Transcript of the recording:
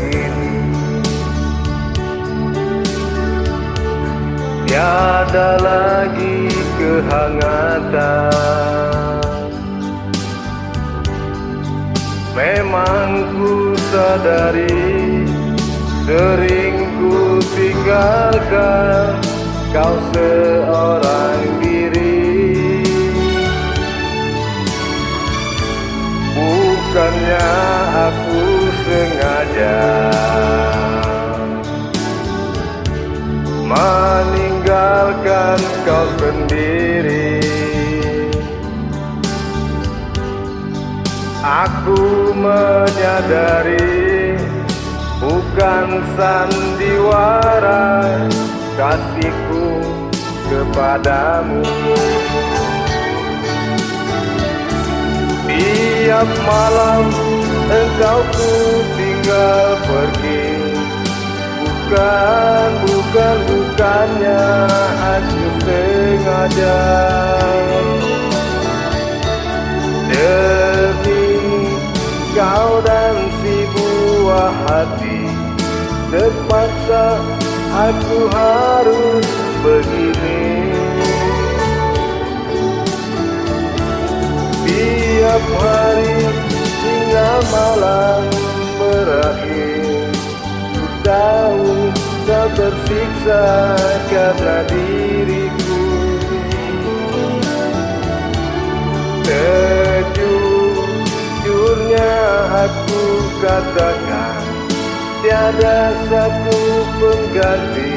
begini. Tiada lagi kehangatan. Memang ku sadari sering ku tinggalkan kau seorang diri. Bukannya aku sengaja meninggalkan kau sendiri. Aku menyadari bukan sandiwara kasihku kepadamu. Tiap malam engkau ku tinggal pergi. Bukannya aku sengaja. Demi kau dan si buah hati, terpaksa aku harus begini. Tiap hari hingga malam berakhir, ku tahu kau tersiksa karena diriku. Sejujurnya aku katakan, tiada satu pengganti